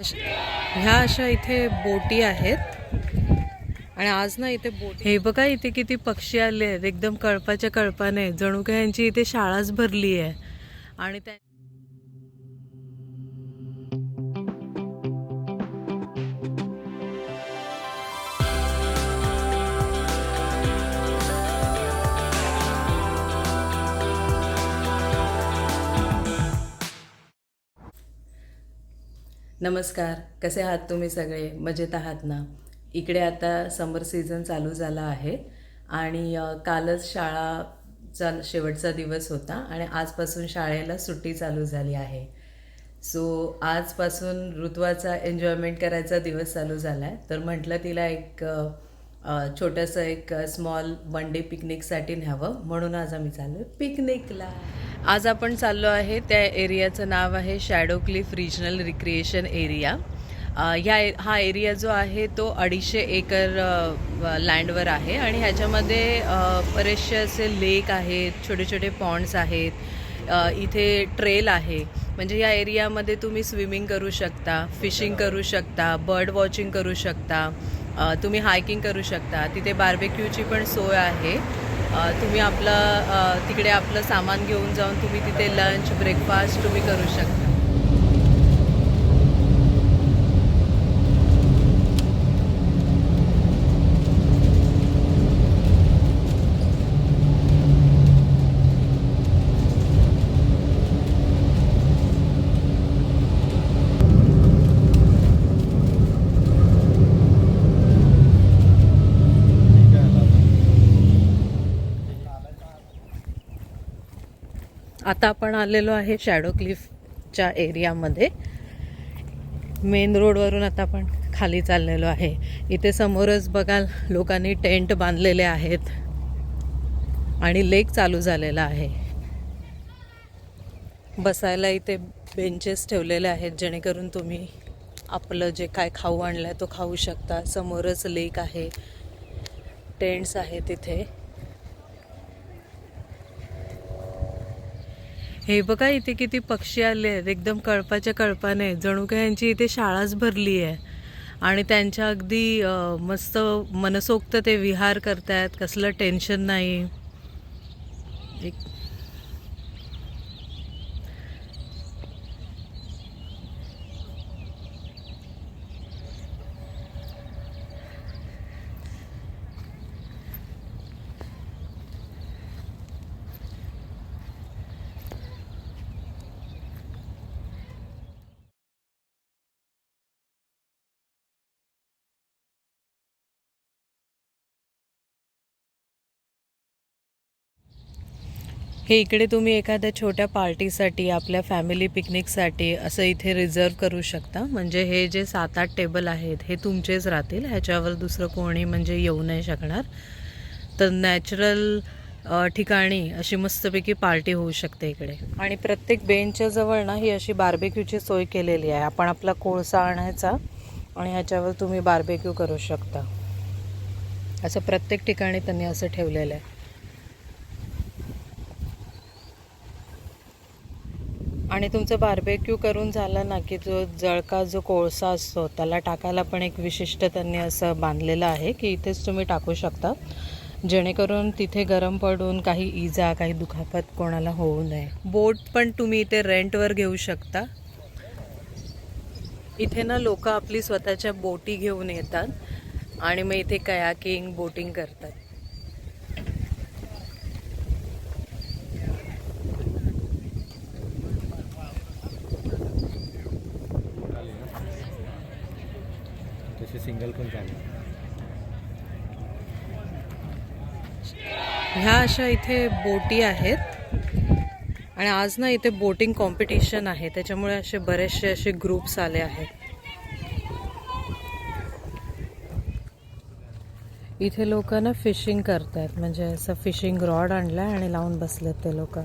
ह्या अशा इथे बोटी आहेत आणि आज ना इथे बोट हे बघा इथे किती पक्षी आले आहेत एकदम कळपाच्या कळपाने जणू काय यांची इथे शाळाच भरली आहे आणि त्या नमस्कार, कसे आहात तुम्ही सगळे? मजेत आहात ना? इकडे आता समर सीझन चालू झाला आहे आणि कालच शाळाचा शेवटचा दिवस होता आणि आजपासून शाळेला सुट्टी चालू झाली आहे. सो आजपासून ऋतुवाचा एन्जॉयमेंट करायचा दिवस चालू झाला आहे. तर म्हटलं तिला एक छोटंसं एक स्मॉल वन डे पिकनिकसाठी न्यावं म्हणून आज आम्ही चाललो आहे पिकनिकला. आज आपण चाललो आहे त्या एरियाचं नाव आहे shadow Cliff regional recreation area. हा एरिया जो आहे तो 250 एकर लँडवर आहे आणि ह्याच्यामध्ये बरेचसे असे लेक आहेत, छोटे छोटे पॉन्ड्स आहेत, इथे ट्रेल आहे. म्हणजे या एरियामध्ये तुम्ही स्विमिंग करू शकता, फिशिंग करू शकता, बर्ड वॉचिंग करू शकता, तुम्ही हायकिंग करू शकता. तिथे बार्बेक्यूची पण सोय आहे. तुम्ही तिकडे आपलं सामान घेऊन जाऊन तुम्ही तिथे लंच ब्रेकफास्ट तुम्ही करू शकता. आता आपण आलेलो आहे शॅडो क्लिफच्या एरियामध्ये. मेन रोडवरून आता आपण खाली चाललेलो आहे. इथे समोरच बघाल लोकांनी टेंट बांधलेले आहेत आणि लेक चालू झालेला आहे. बसायला इथे बेंचेस ठेवलेले आहेत जेणेकरून तुम्ही आपलं जे काय खाऊ आणलंय तो खाऊ शकता. समोरच लेक आहे, टेंट्स आहेत इथे. हे बघा इथे किती पक्षी आले आहेत एकदम कळपाच्या कळपाने जणू काय यांची इथे शाळाच भरली आहे आणि त्यांच्या अगदी मस्त मनसोक्त ते विहार करतायत. कसलं टेन्शन नाही. हे इकडे तुम्ही एखाद्या छोट्या पार्टीसाठी आपल्या फॅमिली पिकनिकसाठी असं इथे रिझर्व करू शकता. म्हणजे हे जे 7-8 टेबल आहेत हे तुमचेच राहतील, ह्याच्यावर दुसरं कोणी म्हणजे येऊ नाही शकणार. तर नॅचरल ठिकाणी अशी मस्तपैकी पार्टी होऊ शकते इकडे. आणि प्रत्येक बेंचच्या जवळ ना ही अशी बार्बेक्यूची सोय केलेली आहे. आपण आपला कोळसा आणायचा आणि ह्याच्यावर तुम्ही बार्बेक्यू करू शकता. असं प्रत्येक ठिकाणी त्यांनी असं ठेवलेलं आहे. आणि तुमचं बार्बेक्यू करून झालं ना की जो कोळसा असतो त्याला टाकायला पण एक विशिष्ट त्यांनी असं बांधलेलं आहे की इथेच तुम्ही टाकू शकता जेणेकरून तिथे गरम पडून काही इजा काही दुखापत कोणाला होऊ नये. बोट पण तुम्ही इथे रेंटवर घेऊ शकता. इथे ना लोक आपली स्वतःच्या बोटी घेऊन येतात आणि मग इथे कयाकिंग बोटिंग करतात. सिंगल पण चालेल. ह्या अशा इथे बोटी आहेत आणि आज ना इथे बोटिंग कॉम्पिटिशन आहे त्याच्यामुळे असे बरेचसे असे ग्रुप्स आले आहेत. इथे लोक ना फिशिंग करतात. म्हणजे असं फिशिंग रॉड आणलाय आणि लावून बसलेत ते लोक.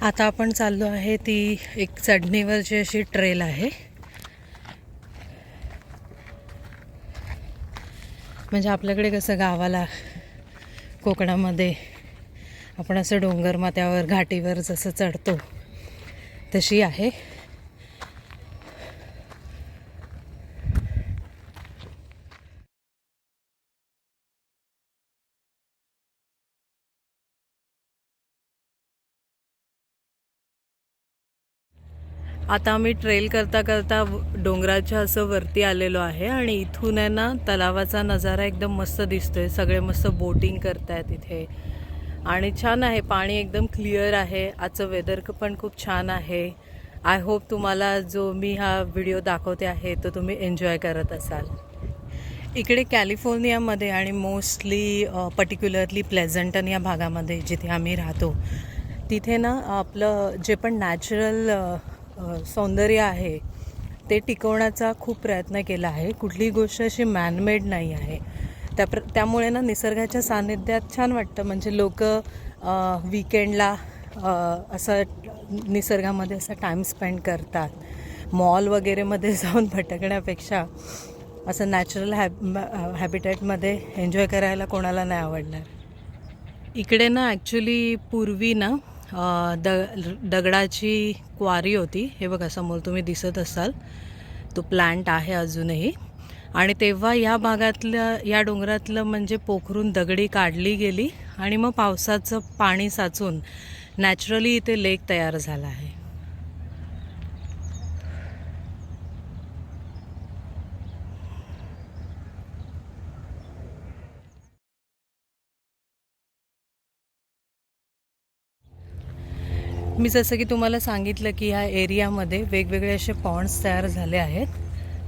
आता आपण चाललो आहे ती एक चढणीवरची अशी ट्रेल आहे. म्हणजे आपल्याकडे कसं गावाला कोकणामध्ये आपण असं डोंगर माथ्यावर घाटीवर जसं चढतो तशी आहे. आता आम्ही ट्रेल करता करता डोंगराच्या असं वरती आलेलो आहे आणि इथून आहे ना तलावाचा नजारा एकदम मस्त दिसतोय. सगळे मस्त बोटिंग करतायत इथे आणि छान आहे, पाणी एकदम क्लिअर आहे. आजचं वेदर पण खूप छान आहे. आय होप तुम्हाला जो मी हा व्हिडिओ दाखवते आहे तो तुम्ही एन्जॉय करत असाल. इकडे कॅलिफोर्नियामध्ये आणि मोस्टली पर्टिक्युलरली प्लेझंटन या भागामध्ये जिथे आम्ही राहतो तिथे ना आपलं जे पण नॅचरल सौंदर्य आहे ते टिकवण्याचा खूप प्रयत्न केला आहे. कुठलीही गोष्ट अशी मॅनमेड नाही आहे. त्यामुळे ना निसर्गाच्या सान्निध्यात छान वाटतं. म्हणजे लोक वीकेंडला असं निसर्गामध्ये असा टाईम स्पेंड करतात. मॉल वगैरेमध्ये जाऊन भटकण्यापेक्षा असं नॅचरल हॅबिटॅटमध्ये एन्जॉय करायला कोणाला नाही आवडणार. इकडे ना ॲक्च्युली पूर्वी ना दगडाची क्वारी होती. हे बघा समोर तुम्ही दिसत असाल तो प्लॅन्ट आहे अजूनही. आणि तेव्हा या भागातलं या डोंगरातलं म्हणजे पोखरून दगडी काढली गेली आणि मग पावसाचं पाणी साचून नॅचरली इथे लेक तयार झाला आहे. मी जसं की तुम्हाला सांगितलं की ह्या एरियामध्ये वेगवेगळे असे पॉन्ड्स तयार झाले आहेत.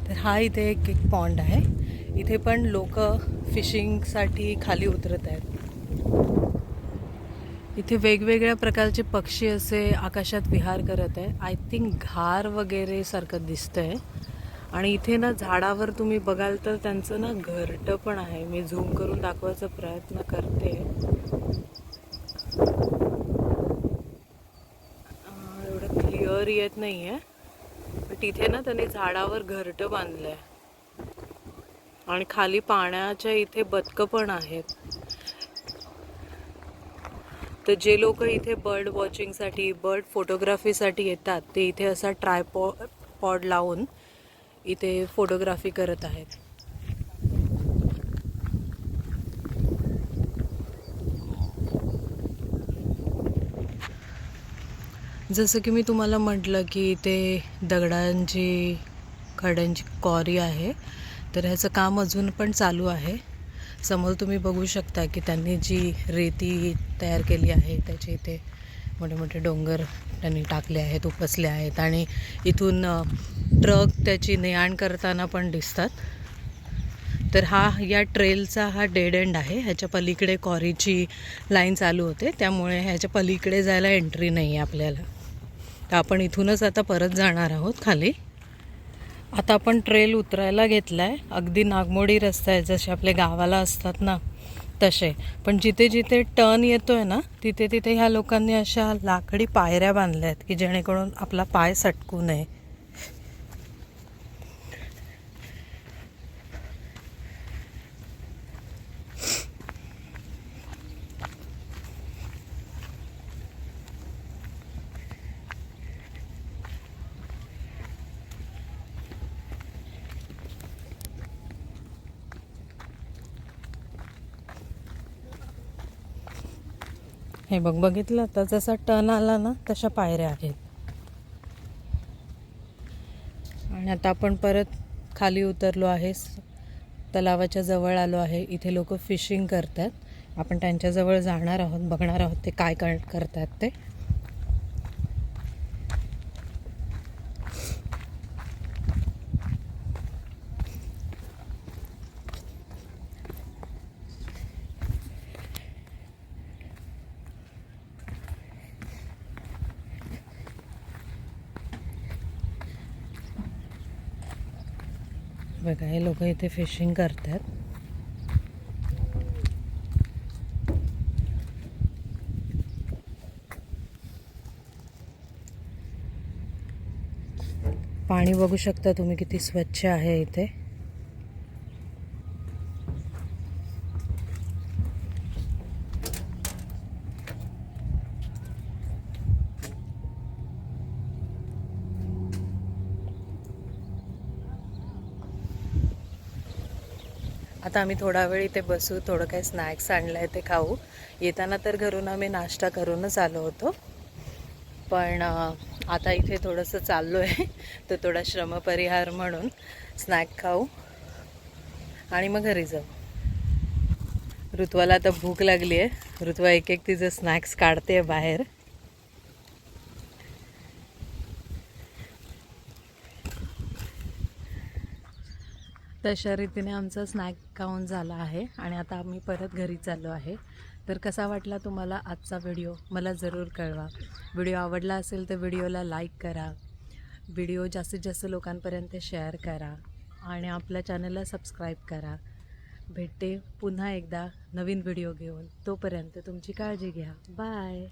तर हा इथे एक पॉन्ड आहे. इथे पण लोक फिशिंगसाठी खाली उतरत आहेत. इथे वेगवेगळ्या प्रकारचे पक्षी असे आकाशात विहार करत आहे. आय थिंक घार वगैरे सारखं दिसतंय. आणि इथे ना झाडावर तुम्ही बघाल तर त्यांचं ना घरटं पण आहे. मी झूम करून दाखवायचा प्रयत्न करते. एवढं क्लिअर येत नाही आहे पण तिथे ना त्यांनी झाडावर घरटं बांधलं आहे. आणि खाली पाण्याच्या इथे बदकं पण आहेत. तर जे लोक इथे बर्ड वॉचिंगसाठी बर्ड फोटोग्राफीसाठी येतात ते इथे असा ट्रायपॉड लावून इथे फोटोग्राफी करत आहेत. जसं की मी तुम्हाला म्हटलं की इथे दगडांची खड्यांची क्वारी आहे. तर ह्याचं काम अजून पण चालू आहे. समोर तुम्ही बघू शकता की त्यांनी जी रेती तयार केली आहे त्याचे इथे मोठे मोठे डोंगर त्यांनी टाकले आहेत, उपसले आहेत. आणि इथून ट्रक त्याची ने-आण करताना पण दिसतात. तर या ट्रेलचा हा डेड एंड आहे. ह्याच्या पलीकडे क्वारीची लाईन चालू होते त्यामुळे ह्याच्या पलीकडे जायला एंट्री नाही आहे आपल्याला. तर आपण इथूनच आता परत जाणार आहोत खाली. आता आपण ट्रेल उतरायला घेतला आहे. अगदी नागमोडी रस्ता आहे जसे आपले गावाला असतात ना तसे. पण जिथे जिथे टर्न येतो आहे ना तिथे तिथे ह्या लोकांनी अशा लाकडी पायऱ्या बांधल्या आहेत की जेणेकरून आपला पाय सटकू नये. हे बघितलं तर जसा टर्न आला ना तशा पायऱ्या आहेत. आणि आता आपण परत खाली उतरलो आहे. तलावाच्या जवळ आलो आहे. इथे लोक फिशिंग करतात. आपण त्यांच्याजवळ जाणार आहोत, बघणार आहोत ते काय करतात ते. बघा हे लोक इथे फिशिंग करतात. पाणी बघू शकता तुम्ही किती स्वच्छ आहे इथे. आता आम्ही थोडा वेळ इथे बसू, थोडं काही स्नॅक्स आणलं आहे ते खाऊ. येताना तर घरून आम्ही नाश्ता करूनच आलो होतो. पण आता इथे थोडंसं चाललो आहे तर थोडा श्रमपरिहार म्हणून स्नॅक खाऊ आणि मग घरी जाऊ. ऋतुवाला आता भूक लागली आहे. ऋतुवा एक एक तिचं स्नॅक्स काढते बाहेर. तशा रीतीने आमचा स्नॅक खाऊन झाला आहे आणि आता आम्ही परत घरी चाललो आहे. तर कसा वाटला तुम्हाला आजचा व्हिडिओ मला जरूर कळवा. व्हिडिओ आवडला असेल तर व्हिडिओला लाईक करा, व्हिडिओ जास्तीत जास्त लोकांपर्यंत शेअर करा आणि आपल्या चॅनलला सबस्क्राईब करा. भेटते पुन्हा एकदा नवीन व्हिडिओ घेऊन. तोपर्यंत तुमची काळजी घ्या. बाय.